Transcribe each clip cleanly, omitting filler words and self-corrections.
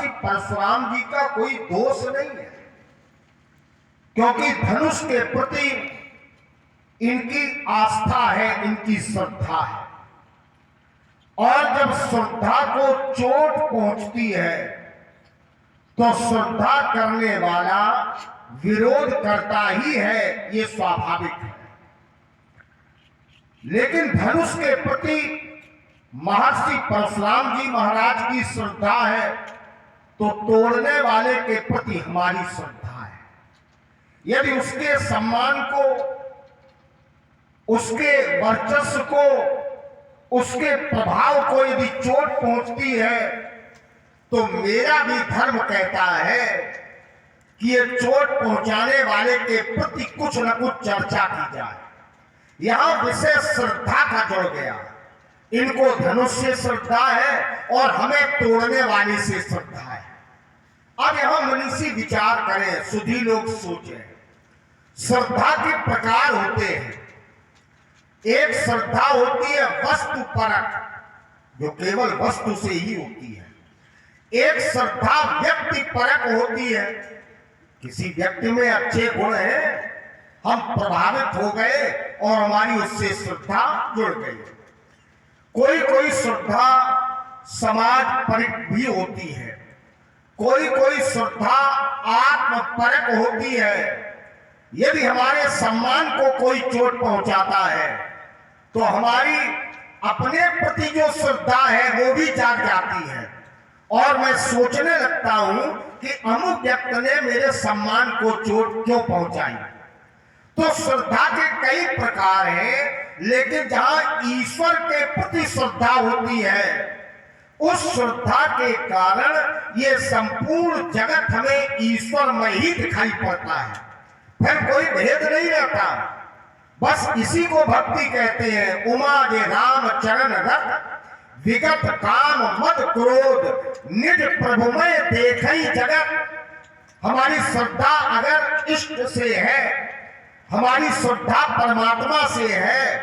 महर्षि परशुराम जी का कोई दोष नहीं है, क्योंकि धनुष के प्रति इनकी आस्था है, इनकी श्रद्धा है। और जब श्रद्धा को चोट पहुंचती है तो श्रद्धा करने वाला विरोध करता ही है, ये स्वाभाविक है। लेकिन धनुष के प्रति महर्षि परशुराम जी महाराज की श्रद्धा है, तो तोड़ने वाले के प्रति हमारी श्रद्धा है। यदि उसके सम्मान को, उसके वर्चस्व को, उसके प्रभाव को यदि चोट पहुंचती है, तो मेरा भी धर्म कहता है कि ये चोट पहुंचाने वाले के प्रति कुछ न कुछ चर्चा की जाए। यहां विशेष श्रद्धा का जुड़ गया। इनको धनुष से श्रद्धा है और हमें तोड़ने वाले से श्रद्धा है। अब यहां मनीषी विचार करें, सुधी लोग सोचें। श्रद्धा के प्रकार होते हैं। एक श्रद्धा होती है वस्तु परक, जो केवल वस्तु से ही होती है। एक श्रद्धा व्यक्ति परक होती है। किसी व्यक्ति में अच्छे गुण हैं, हम प्रभावित हो गए और हमारी उससे श्रद्धा जुड़ गई। कोई कोई श्रद्धा समाज परक भी होती है, कोई कोई श्रद्धा आत्म परक होती है। यदि हमारे सम्मान को कोई चोट पहुंचाता है तो हमारी अपने प्रति जो श्रद्धा है वो भी जाग जाती है, और मैं सोचने लगता हूं कि अमुक व्यक्ति ने मेरे सम्मान को चोट क्यों पहुंचाई। तो श्रद्धा के कई प्रकार हैं, लेकिन जहां ईश्वर के प्रति श्रद्धा होती है, उस श्रद्धा के कारण ये संपूर्ण जगत हमें ईश्वर में ही दिखाई पड़ता है। फिर कोई भेद नहीं रहता। बस इसी को भक्ति कहते हैं। उमा जे राम चरण रख, विगत काम मद क्रोध, निज प्रभु में देखई जगत। हमारी श्रद्धा अगर इष्ट से है, हमारी श्रद्धा परमात्मा से है,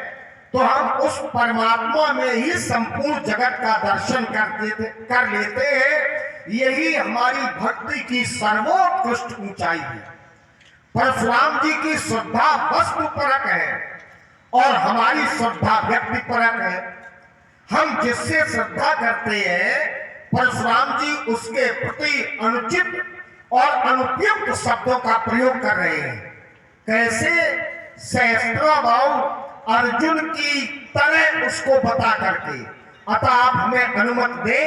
तो हम उस परमात्मा में ही संपूर्ण जगत का दर्शन कर लेते हैं। यही हमारी भक्ति की सर्वोत्कृष्ट ऊंचाई है। परशुराम जी की श्रद्धा वस्तु परक है और हमारी श्रद्धा व्यक्ति परक है। हम जिससे श्रद्धा करते हैं, परशुराम जी उसके प्रति अनुचित और अनुपयुक्त शब्दों का प्रयोग कर रहे हैं। कैसे? सहस्त्राबाहु अर्जुन की तरह उसको बता करके। अतः आप हमें अनुमति दे,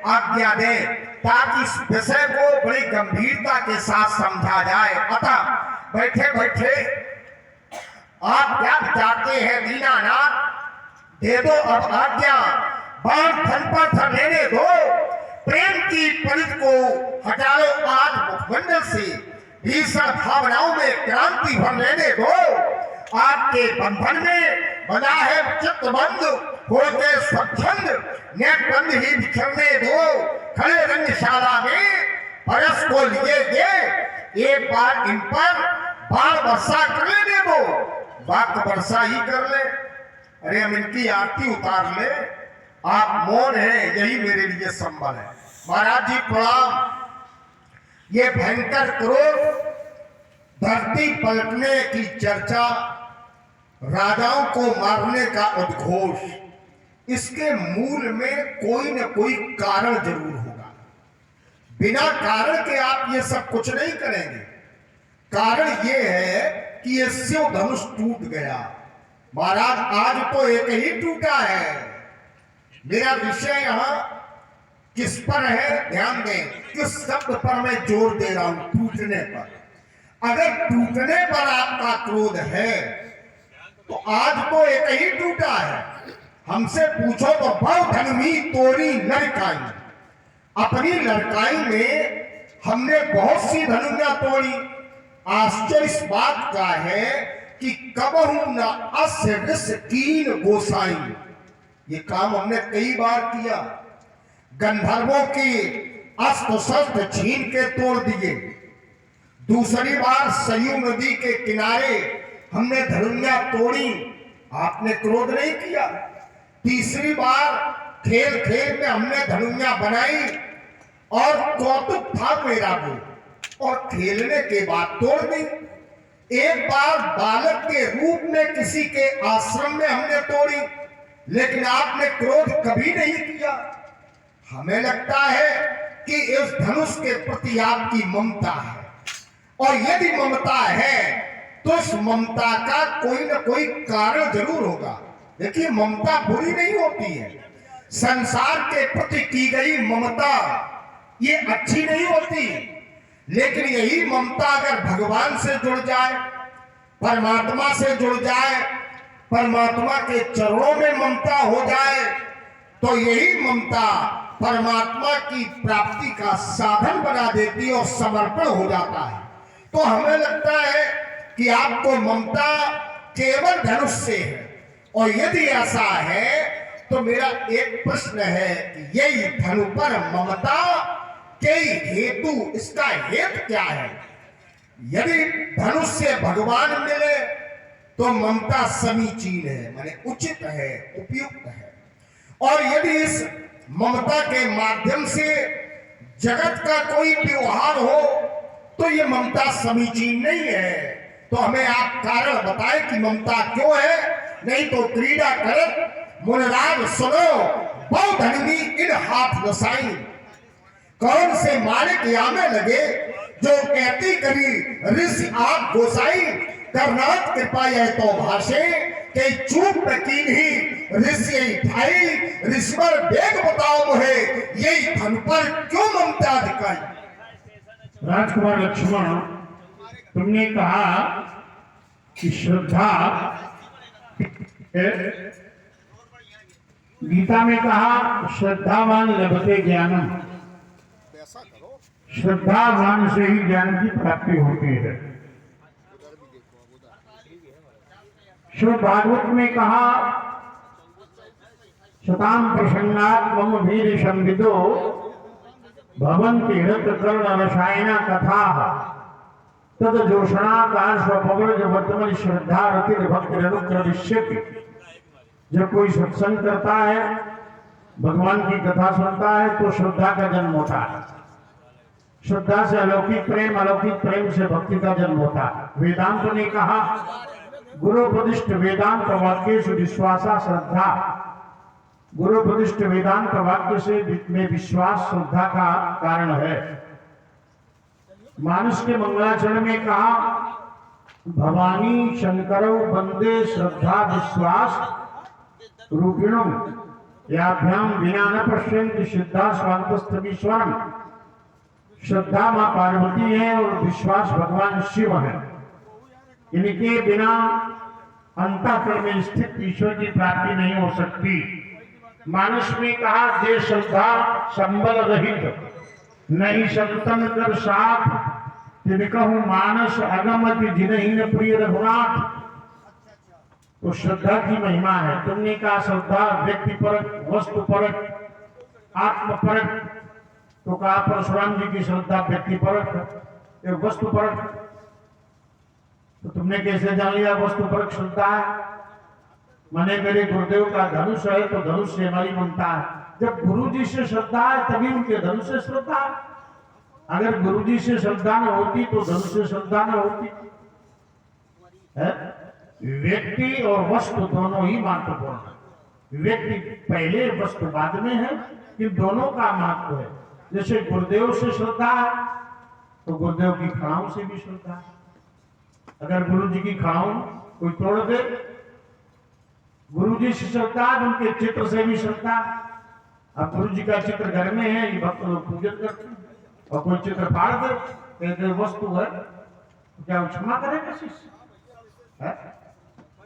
आज्ञा दे, ताकि इस विषय को बड़ी गंभीरता के साथ समझा जाए। अतः बैठे बैठे आप क्या चाहते हैं दीनानाथ? दे दो अब आज्ञा, बाण थन पर थन लेने दो, प्रेम की परिध को हटा लो आज मुखमंडल से, भीषण भावनाओं में क्रांति भर लेने दो। आपके बंधन में बना है चित्तबंध, होते स्वच्छंद, नेत्रबंध ही बिछड़ने दो। खड़े रंगशाला में परस को लिए दे, एक बार इन पर बाण वर्षा कर लेने दो। वाक वर्षा ही कर ले। अरे हम इनकी आरती उतार ले। आप मौन हैं, यही मेरे लिए संबल है। महाराज जी प्रणाम। ये भयंकर क्रोध, धरती पलटने की चर्चा, राजाओं को मारने का उद्घोष, इसके मूल में कोई न कोई कारण जरूर होगा। बिना कारण के आप ये सब कुछ नहीं करेंगे। कारण ये है कि ये शिव धनुष टूट गया। महाराज आज तो एक ही टूटा है। मेरा विषय यहां किस पर है ध्यान दें, किस शब्द पर मैं जोर दे रहा हूं? टूटने पर। अगर टूटने पर आपका क्रोध है तो आज तो एक ही टूटा है। हमसे पूछो तो बहु धनमी तोरी लड़काई, अपनी लड़काई में हमने बहुत सी धनुया तोड़ी। आश्चर्य इस बात का है कि कबहू न अस्य विष कीन गोसाई। ये काम हमने कई बार किया। गंधर्वों की अस्त्र शस्त्र छीन के तोड़ दिए। दूसरी बार सरयू नदी के किनारे हमने धनुया तोड़ी, आपने क्रोध नहीं किया। तीसरी बार खेल खेल में हमने धनुया बनाई, और कौतुक था मेरा भी, और खेलने के बाद तोड़ दी। एक बार बालक के रूप में किसी के आश्रम में हमने तोड़ी, लेकिन आपने क्रोध कभी नहीं किया। हमें लगता है कि इस धनुष के प्रति आपकी ममता है, और यदि ममता है तो इस ममता का कोई ना कोई कारण जरूर होगा। देखिए, ममता बुरी नहीं होती है। संसार के प्रति की गई ममता ये अच्छी नहीं होती, लेकिन यही ममता अगर भगवान से जुड़ जाए, परमात्मा से जुड़ जाए, परमात्मा के चरणों में ममता हो जाए, तो यही ममता परमात्मा की प्राप्ति का साधन बना देती और समर्पण हो जाता है। तो हमें लगता है कि आपको ममता केवल धनुष से है, और यदि ऐसा है तो मेरा एक प्रश्न है कि यही धनु पर ममता के हेतु, इसका हेतु क्या है? यदि धनुष से भगवान मिले तो ममता समीचीन है, माने उचित है, उपयुक्त है। और यदि इस ममता के माध्यम से जगत का कोई व्यवहार हो तो ये ममता समीचीन नहीं है। तो हमें आप कारण बताएं कि ममता क्यों है, नहीं तो क्रीड़ा करत मुनराग सुनो बहु धनवी इन हाथ नसाई। कौन से मालिक यामे लगे जो कहती करी ऋषि आप गोसाई, करनाथ कृपा यह तो भाषे के चूप कीन ही ऋषि ठाई। ऋषिवर वेग बताओ मुझे यही धन पर क्यों ममता दिखाई। राजकुमार लक्ष्मण, तुमने कहा कि श्रद्धा, गीता में कहा श्रद्धावान लभते ज्ञानम, श्रद्धावान से ही ज्ञान की प्राप्ति होती है। श्रीमद् भागवत में कहा शताम प्रसन्नात् मम वीर संविदो भवन्ति हृत कर्ण रसायना कथा तद जोषणाकार स्वपवज वर्तमान श्रद्धा रतिर भक्ति अनुक्रविष्यति। जब कोई सत्संग करता है, भगवान की कथा सुनता है, तो श्रद्धा का जन्म होता है। श्रद्धा से अलौकिक प्रेम, अलौकिक प्रेम से भक्ति का जन्म होता है। वेदांत ने कहा गुरुपदिष्ट वेदांत वाक्येषु विश्वासा श्रद्धा। गुरुपदिष्ट वेदांत वाक्य से में विश्वास श्रद्धा का कारण है। मानस के मंगलाचरण में कहा भवानी शंकरौ वंदे श्रद्धा विश्वास रूपिणम याभ्याम विना न पश्यन्ति सिद्धा स्वांतस्थमीश्वरम। श्रद्धा मां पार्वती है और विश्वास भगवान शिव है। इनके बिना अंतःकरण में स्थित ईश्वर की प्राप्ति नहीं हो सकती। मानस में कहा जे श्रद्धा संबल रहित नहीं संतन कर साथ, तिनकहु मानस अगमति जिनहीन प्रिय रघुनाथ। तो श्रद्धा की महिमा है। तुमने कहा श्रद्धा व्यक्ति परक, वस्तु परक, आत्म परक। तो कहा परशुराम जी की श्रद्धा व्यक्ति परक, वस्तु परक। तो तुमने कैसे जान लिया वस्तु परक श्रद्धा है? माने मेरे गुरुदेव का धनुष है तो धनुष से हमारी ममता है। जब गुरु जी से श्रद्धा है तभी उनके धनुष से श्रद्धा है। अगर गुरु जी से श्रद्धा न होती तो धनुष से श्रद्धा न होती है। व्यक्ति और वस्तु दोनों ही महत्वपूर्ण है। व्यक्ति पहले, वस्तु बाद में है, कि दोनों का महत्व है। जैसे गुरुदेव से श्रद्धा है तो गुरुदेव की खड़ाओं से भी श्रद्धा है। अगर गुरु जी की खड़ाओं कोई तोड़ दे, गुरु जी से श्रद्धा, उनके चित्र से भी श्रद्धा। अब गुरु जी का चित्र घर में है, ये भक्त लोग पूजन करते हैं, और कोई चित्र फाड़ दे, कहते वस्तु है, तो क्या क्षमा करेगा शिष्य?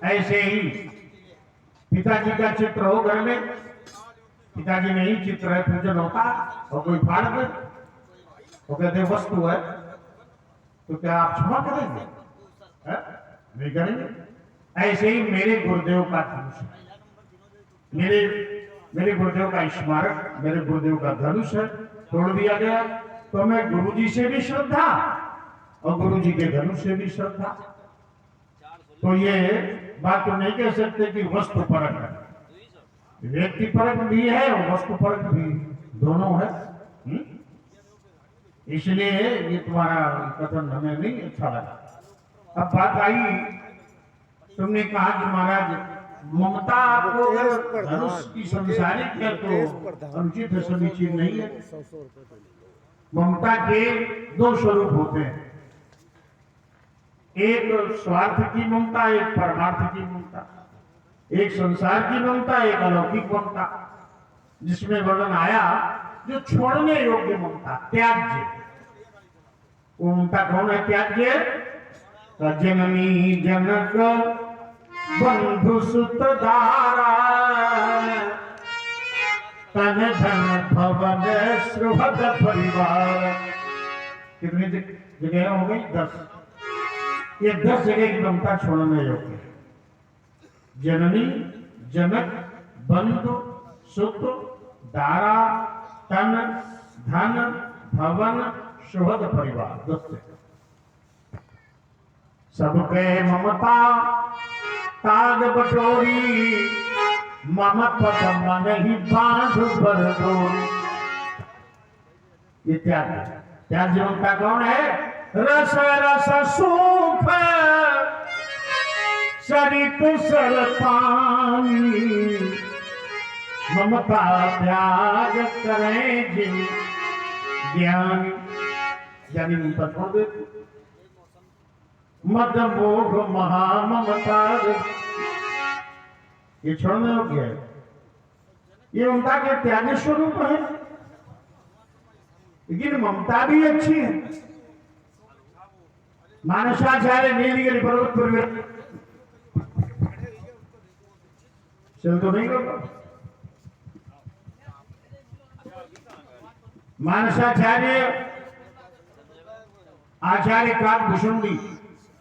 ऐसे ही पिताजी का चित्र हो घर में, पिताजी में ही चित्र है, पूजन होता, और कोई फाड़ दे, वो कहते वस्तु है, तो क्या आप क्षमा करेंगे? नहीं करेंगे। ऐसे ही मेरे गुरुदेव का धनुष है, मेरे गुरुदेव का स्मारक, मेरे गुरुदेव का धनुष है, तोड़ दिया गया तो मैं गुरु जी से भी श्रद्धा और गुरु जी के धनुष से भी श्रद्धा। तो ये बात तो नहीं कह सकते कि वस्तु परक है। व्यक्ति परक भी है और वस्तु परक भी, दोनों है। इसलिए ये तुम्हारा कथन हमें नहीं अच्छा लगा। अब बात आई, तुमने कहा कि महाराज ममता आपको अगर धनुष की संसारिक है तो अनुचित है, समीचीन नहीं है। ममता के दो स्वरूप होते हैं, एक स्वार्थ की ममता, एक परमार्थ की ममता, एक संसार की ममता, एक अलौकिक ममता, जिसमें वर्णन आया जो छोड़ने योग्य ममता, त्याज्य। वो ममता कौन है त्याज्य? जननी जनक बंधु सुत दारा, तन धन भवन सुहृद परिवार। कितनी जगह हो गई? 10। ये 10 जगह की ममता छोड़ने योग्य है। जननी जनक बंधु सुत दारा, तन धन भवन सुहृद परिवार, 10 जगह। सबके ममता ताग बटोरी, मम पद मन ही बांध पर डोरी। ये त्याग है। त्याग ममता कौन है? रस रस सुख सरित सर पानी, ममता त्याग करें जिन ज्ञानी। ज्ञानी ममता छोड़ दे। मद मोह महाममता, ये छोड़ने योग्य है। ये ममता के त्याग स्वरूप है। लेकिन ममता भी अच्छी है। मानसाचार्य नीलगिरी पर्वत पर चल तो नहीं होगा। मानसाचार्य आचार्य काकभूषुंडी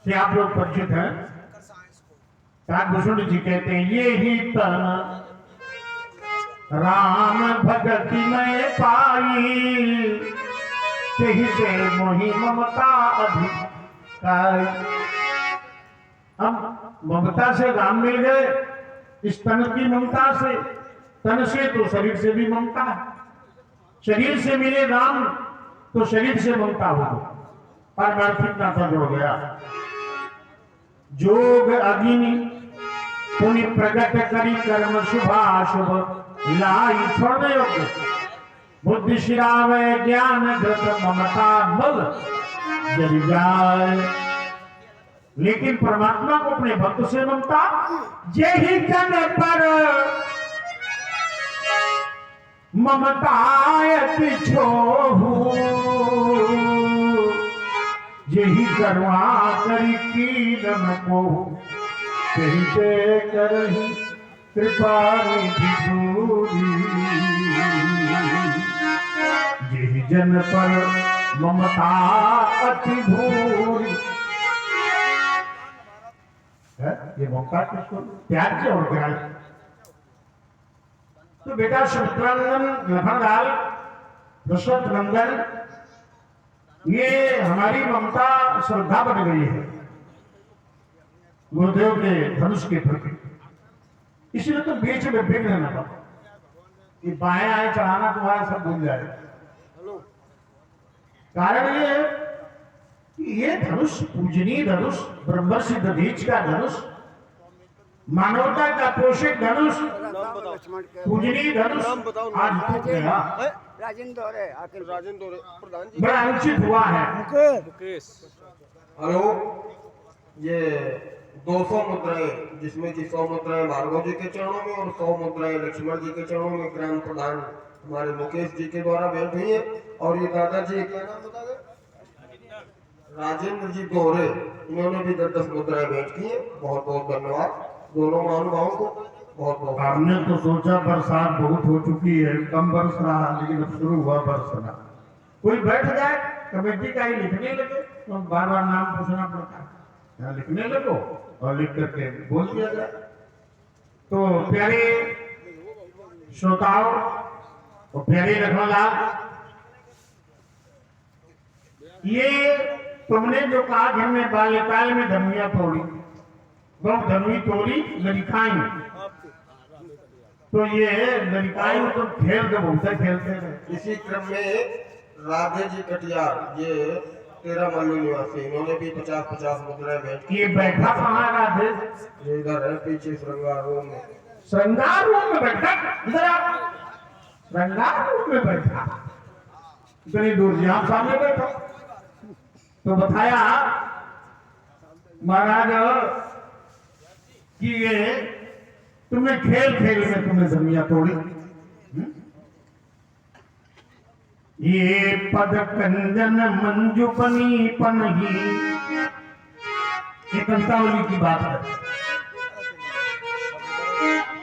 से आप लोग परिचित हैं। काकभूषुंडी जी कहते हैं, ये ही तन राम भगति में पाई, तेहि से मोहि ममता अधिकाई। अब ममता से राम मिल गए, इस तन की ममता से, तन से तो शरीर से भी ममता है। शरीर से मिले राम तो शरीर से ममता हो गई, पारमार्थिक नाता जुड़ गया। जोग अग्नि पुनि प्रगट करी, कर्म शुभाशुभ लाई छोड़ने योग्य। बुद्धि शिरावे ज्ञान घृत, ममता बल जल जाए। लेकिन परमात्मा को अपने भक्त से ममता, जेहि जन पर ममतायति छोहू, जेहि करुणा करी कीन को, तेहि ते करहि कृपा निधि दूरी। जेहि जन पर ममता अति भूरी है, ये ममता किसको? त्याग से और त्याग। तो बेटा सुमित्रानंदन, लखनलाल, दशरथ नंदन, ये हमारी ममता श्रद्धा बन गई है गुरुदेव के धनुष के प्रति। इसलिए तो बीच में विघ्न न पड़ा कि बाएं आए चढ़ाना तुम्हारा सब भूल जाए। कारण ये धनुष पूजनीय धनुष, ब्रह्मर्षि दधीच का धनुष, मानवता का पोषक धनुष, पूजनीय धनुष आज टूट गया। बड़ा अनुचित हुआ है। हेलो, ये 200 मुद्राएं, जिसमें कि 100 मुद्राएं भार्गव जी के चरणों में और 100 मुद्राएं लक्ष्मण जी के चरणों में ग्राम प्रधान हमारे मुकेश जी के द्वारा भेंट हुई है। और ये दादाजी क्या नाम बता दे? राजेंद्र जी दोहरे, इन्होंने भी 10 मुद्राएं भेंट की है। बहुत बहुत धन्यवाद दोनों महानुभावों को। बहुत बहुत। हमने तो सोचा बरसात बहुत हो चुकी है, कम बरस रहा, लेकिन अब शुरू हुआ बरसना। कोई बैठ जाए कमेटी का ही लिखने लगे तो बार बार नाम पूछना पड़ता है। यहाँ लिखने लगो और लिख करके बोल दिया जाए। तो प्यारे श्रोताओं और प्यारे लखनलाल, ये तुमने जो कहा कि हमने बाल्यकाल में धनुया तोड़ी, बहुत धनुई तोड़ी लड़िकाई, तो ये लड़िकाई में तो खेल के बहुत खेलते रहे। इसी क्रम में राधे जी कटियार, ये 13 मल्लू निवासी, इन्होंने भी 50-50 मुद्राएं भेंट की। ये बैठा कहाँ राधे? ये इधर है पीछे श्रृंगार रूम में। श्रृंगार रूम में बैठा? इधर आ। श्रृंगार रूम में बैठा, इतनी दूर से आप सामने बैठो। तो बताया महाराज कि ये तुमने खेल खेल में तुमने जमियां तोड़ी। ये पद कंजन मंजू पनी पनही, ये कंसावली की बात है।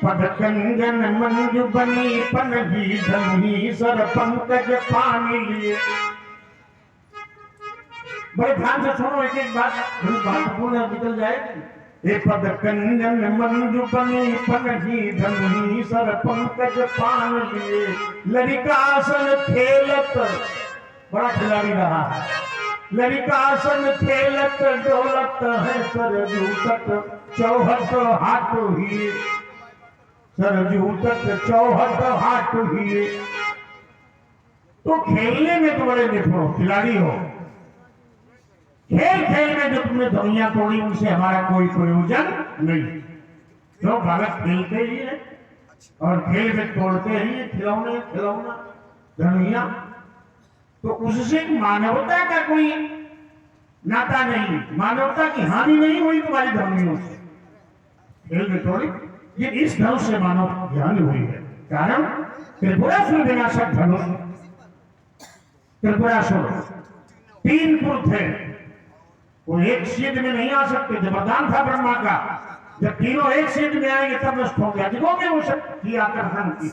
पद कंजन मंजू बनी पनही, धनी सर पंकज पानी लिए। बड़े ध्यान से सुनो एक एक बात, बड़ी महत्वपूर्ण निकल जाएगी। हे पद कंजन मंजू बनी पनही, धनी सर पंकज पान लिए। ललितासन खेलत, बड़ा खिलाड़ी रहा है। ललितासन खेलत डोलत है सरजू तक चौहट हाथ ही, सरजू तक चौहट हाथ ही। तो खेलने में तो बड़े निपुण खिलाड़ी हो, खेल खेल में जो तुमने दुनिया तोड़ी उनसे हमारा कोई प्रयोजन नहीं। जो बालक खेलते ही है और खेल में तोड़ते ही है, खिलौने खिलौना दुनिया, तो उससे मानवता का कोई नाता नहीं, मानवता की हानि नहीं हुई तुम्हारी धर्मियों से। खेल में तोड़ी, ये इस धनुष से मानव हानि हुई है। कारण त्रिपुरासुर विनाशक धनुष, त्रिपुरासुर 3 पुर थे, वो एक सीध में नहीं आ सकते। जब वरदान था ब्रह्मा का, जब तीनों एक सीध में आएंगे तब नष्ट हो गया। देखोगे वो शक्ति आकर्षण की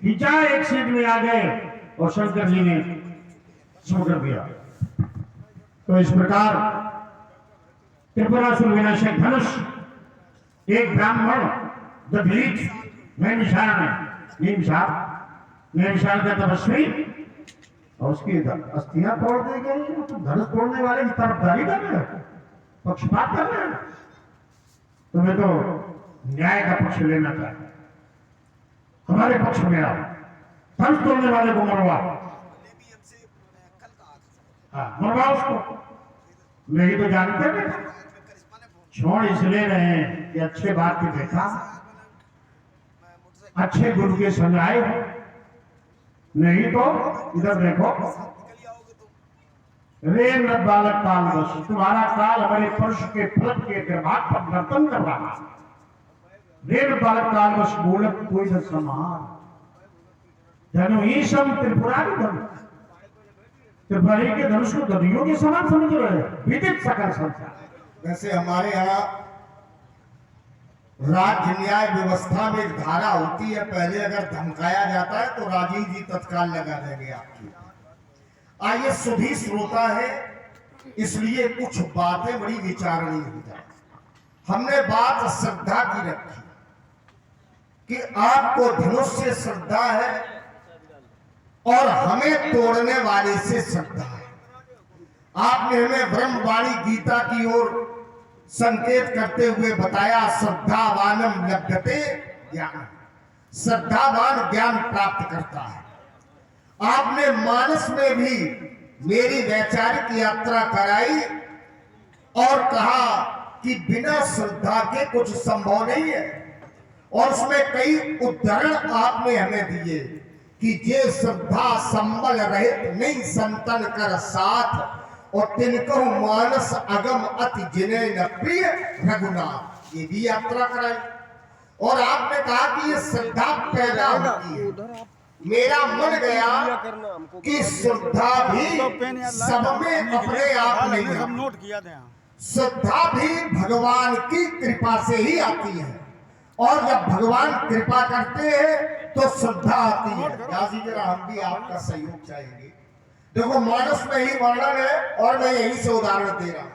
खींचा, एक सीध में आ गए और शंकर जी ने सो कर दिया। तो इस प्रकार त्रिपुरासुर विनाशक धनुष, एक ब्राह्मण दधीच नैमिषारण्य का तपस्वी, और उसकी अस्थियां तोड़ दी गई। तो धनुष तोड़ने वाले की तरफदारी कर रहे हो, पक्षपात कर रहे हो। तुम्हें तो न्याय का पक्ष लेना चाहिए, हमारे पक्ष में आओ, धनुष तोड़ने वाले को मरवाओ। हाँ, मरवाओ उसको। नहीं तो जानते हैं, छोड़ इसलिए रहे हैं कि अच्छे बात की देखा, अच्छे गुरु के संग आए हो। नहीं तो इधर देखो, रे न बालक काल बस, तुम्हारा काल हमारे पुरुष के फलक के गर्भात पर नर्तन कर रहा। रे न बालक काल बस बोलक कोई न समान, धनु ईशम त्रिपुरारी धनु, त्रिपुरारी के धनुष को दरियों के समान समझ रहे हैं, विदित सकल संसार। वैसे हमारे यहाँ राज्य न्याय व्यवस्था में एक धारा होती है, पहले अगर धमकाया जाता है तो राजीव जी तत्काल लगा देंगे आपकी। आइए सभी श्रोता है, इसलिए कुछ बातें बड़ी विचारणीय हो जाती। हमने बात श्रद्धा की रखी कि आपको धनुष से श्रद्धा है और हमें तोड़ने वाले से श्रद्धा है। आपने हमें ब्रह्मवाणी गीता की ओर संकेत करते हुए बताया, श्रद्धावानम लभ्यते ज्ञान, श्रद्धावान ज्ञान प्राप्त करता है। आपने मानस में भी मेरी वैचारिक यात्रा कराई और कहा कि बिना श्रद्धा के कुछ संभव नहीं है, और उसमें कई उदाहरण आपने हमें दिए कि जे श्रद्धा संबल रहित नहीं संतन कर साथ, और तिनको मानस अगम अति जिने न प्रिय रघुनाथ, ये भी यात्रा कराई। और आपने कहा कि ये श्रद्धा पैदा होती है। मेरा मन गया कि श्रद्धा भी सब में अपने आप नहीं है, श्रद्धा भी भगवान की कृपा से ही आती है, और जब भगवान कृपा करते हैं तो श्रद्धा आती है। दादी जरा हम भी आपका सहयोग चाहेंगे। देखो मानस में ही वर्णन है और मैं यही से उदाहरण दे रहा हूं।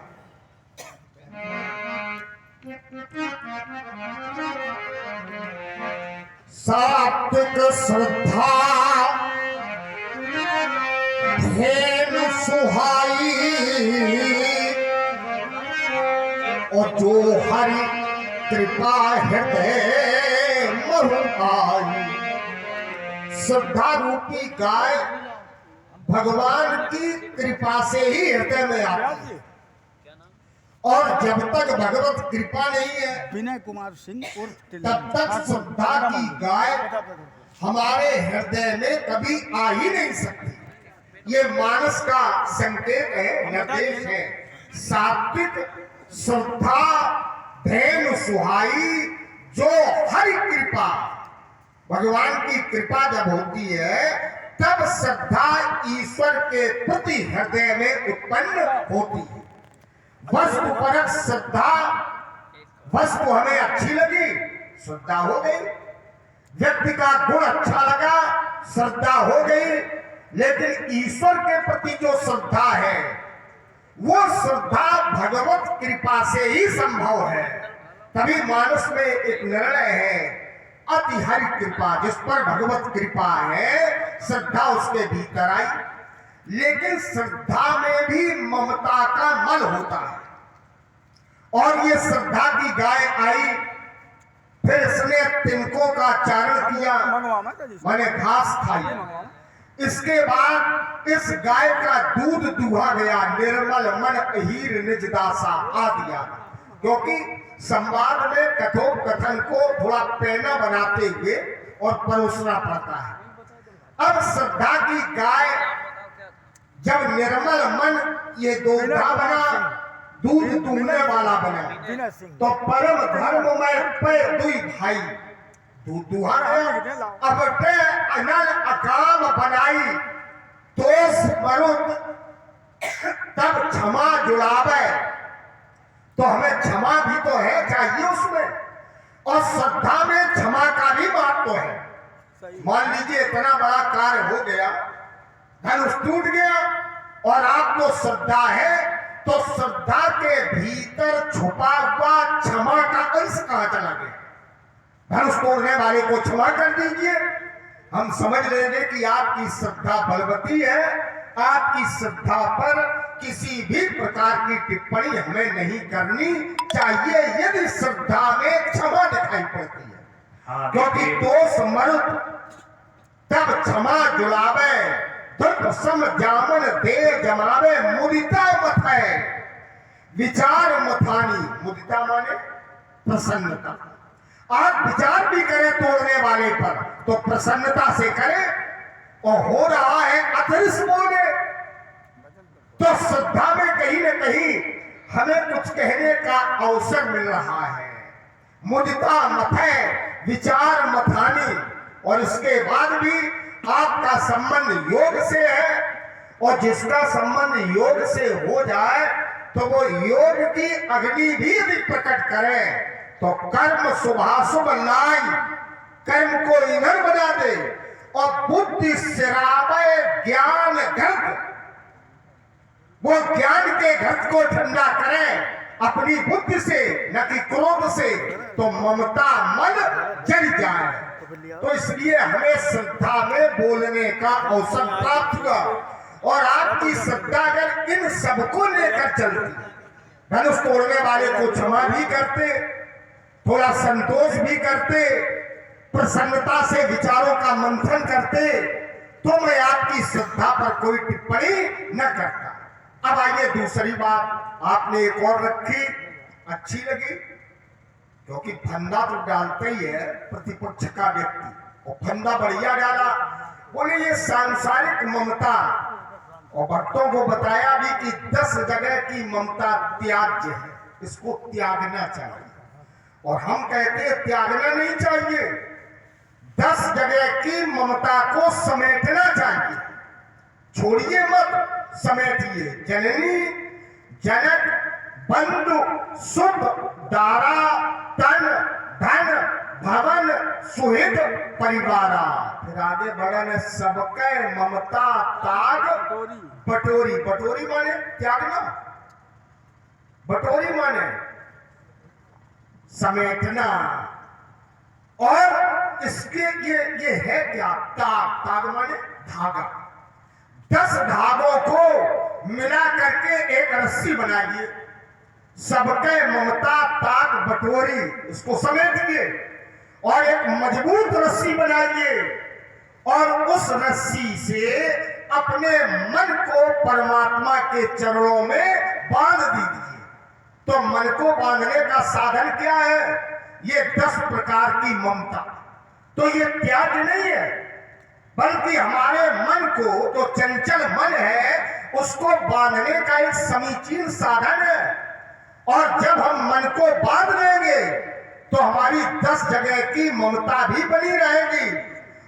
सात्विक श्रद्धा धेनु सुहाई, और जो हरि कृपा हृदय महु आई। श्रद्धा रूपी गाय भगवान की कृपा से ही हृदय में आती है। और जब तक भगवत कृपा नहीं है विनय कुमार सिंह उर्फ तब तक श्रद्धा की गाय हमारे हृदय में कभी आ ही नहीं सकती। ये मानस का संकेत है, निर्देश है। सात्विक श्रद्धा धैर्य सुहाई जो हरि कृपा, भगवान की कृपा जब होती है तब श्रद्धा ईश्वर के प्रति हृदय में उत्पन्न होती है। वस्तु परक श्रद्धा, वस्तु हमें अच्छी लगी, श्रद्धा हो गई। व्यक्ति का गुण अच्छा लगा, श्रद्धा हो गई। लेकिन ईश्वर के प्रति जो श्रद्धा है वो श्रद्धा भगवत कृपा से ही संभव है। तभी मानस में एक निर्णय है, अति हरि कृपा, जिस पर भगवत कृपा है श्रद्धा उसके भीतर आई। लेकिन श्रद्धा में भी ममता का मल होता है। और ये श्रद्धा की गाय आई, फिर इसने तिनकों का चारण किया, मैंने घास खाई। इसके बाद इस गाय का दूध दुहा गया, निर्मल मन हीर निज दासा आ दिया। क्योंकि संवाद में कथोपकथन को थोड़ा पैना बनाते हुए और परोसना पड़ता है। अब श्रद्धा की गाय जब निर्मल मन ये दोधा बना, दूध दूहने वाला बना, तो परम धर्म में पैर दुई भाई दूध दुहा गया। अब ते अनल अकाम बनाई तोस मरुत तब क्षमा जुड़ावे। तो हमें क्षमा भी तो है चाहिए उसमें, और श्रद्धा में क्षमा का भी महत्व है। मान लीजिए इतना बड़ा कार्य हो गया, धनुष टूट गया और आपको श्रद्धा है, तो श्रद्धा के भीतर छुपा हुआ क्षमा का अंश कहां चला गया? धनुष तोड़ने वाले को क्षमा कर दीजिए, हम समझ लेंगे कि आपकी श्रद्धा बलवती है। आपकी श्रद्धा पर किसी भी प्रकार की टिप्पणी हमें नहीं करनी चाहिए यदि श्रद्धा में क्षमा दिखाई पड़ती है। क्योंकि दोष मरुत तब क्षमा जुड़ावे, दुख सम जामन दे जमावे, मुदिता मत है विचार मथानी। मुदिता माने प्रसन्नता। आप विचार भी करें तोड़ने वाले पर तो प्रसन्नता से करें, और हो रहा है अतरिस बोले तो श्रद्धा में कहीं न कहीं हमें कुछ कहने का अवसर मिल रहा है। मुदिता मत है विचार मथानी। और इसके बाद भी आपका संबंध योग से है, और जिसका संबंध योग से हो जाए तो वो योग की अग्नि भी यदि प्रकट करे तो कर्म शुभाशुभ लाई, कर्म को ईंधन बना दे और बुद्धि सिरावे ज्ञान घट, वो ज्ञान के घट को ठंडा करे अपनी बुद्धि से, न कि क्रोध से, तो ममता मन जल जाए। तो इसलिए हमें श्रद्धा में बोलने का अवसर प्राप्त हुआ। और आपकी श्रद्धा अगर इन सबको लेकर चलती, धनुष तोड़ने वाले को क्षमा भी करते, थोड़ा संतोष भी करते, प्रसन्नता से विचारों का मंथन करते, तो मैं आपकी श्रद्धा पर कोई टिप्पणी न करता। अब आइए दूसरी बात, आपने एक और रखी, अच्छी लगी, क्योंकि फंदा तो डालते ही है प्रतिपक्ष का व्यक्ति, और फंदा बढ़िया डाला। बोले ये सांसारिक ममता, और भक्तों को बताया भी कि 10 जगह की ममता त्याज्य है, इसको त्यागना चाहिए। और हम कहते हैं त्यागना नहीं चाहिए, 10 जगह की ममता को समेटना चाहिए, छोड़िए मत, समेटिए। जननी जनक बंधु सुख दारा तन धन भवन सुहित परिवारा। फिर आगे बढ़ने सबके ममता ताग बटोरी। बटोरी माने त्यागना, बटोरी माने समेटना। और इसके ये है क्या? ताग, ताग माने धागा। 10 धागों को मिला करके एक रस्सी बनाइए, सबके ममता ताक बटोरी, इसको समेटिए और एक मजबूत रस्सी बनाइए, और उस रस्सी से अपने मन को परमात्मा के चरणों में बांध दीजिए। तो मन को बांधने का साधन क्या है? ये 10 प्रकार की ममता। तो ये त्याग नहीं है, बल्कि हमारे मन को, जो चंचल मन है, उसको बांधने का एक समीचीन साधन है। और जब हम मन को बांध लेंगे तो हमारी 10 जगह की ममता भी बनी रहेगी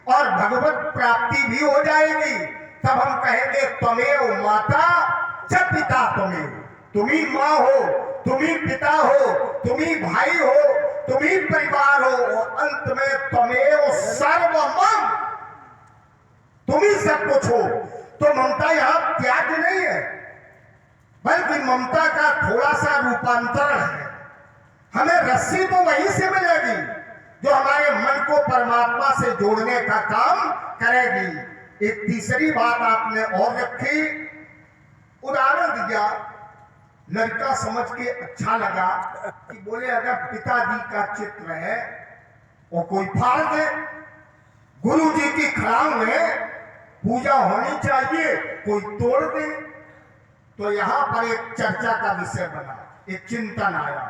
और भगवत प्राप्ति भी हो जाएगी। तब हम कहेंगे त्वमेव माता च पिता त्वमेव, तुम ही माँ हो, तुम ही पिता हो, तुम ही भाई हो, तुम ही परिवार हो, और अंत में त्वमेव सर्वमम, तुम ही सब कुछ हो। तो ममता यहां त्याग नहीं है, बल्कि ममता का थोड़ा सा रूपांतरण है। हमें रस्सी तो वहीं से मिलेगी जो हमारे मन को परमात्मा से जोड़ने का काम करेगी। एक तीसरी बात आपने और रखी, उदाहरण दिया, लड़का समझ के अच्छा लगा कि बोले अगर पिताजी का चित्र है वो कोई फाड़ दे, गुरु जी की खड़ाऊ में पूजा होनी चाहिए, कोई तोड़ दे। तो यहां पर एक चर्चा का विषय बना, एक चिंतन आया।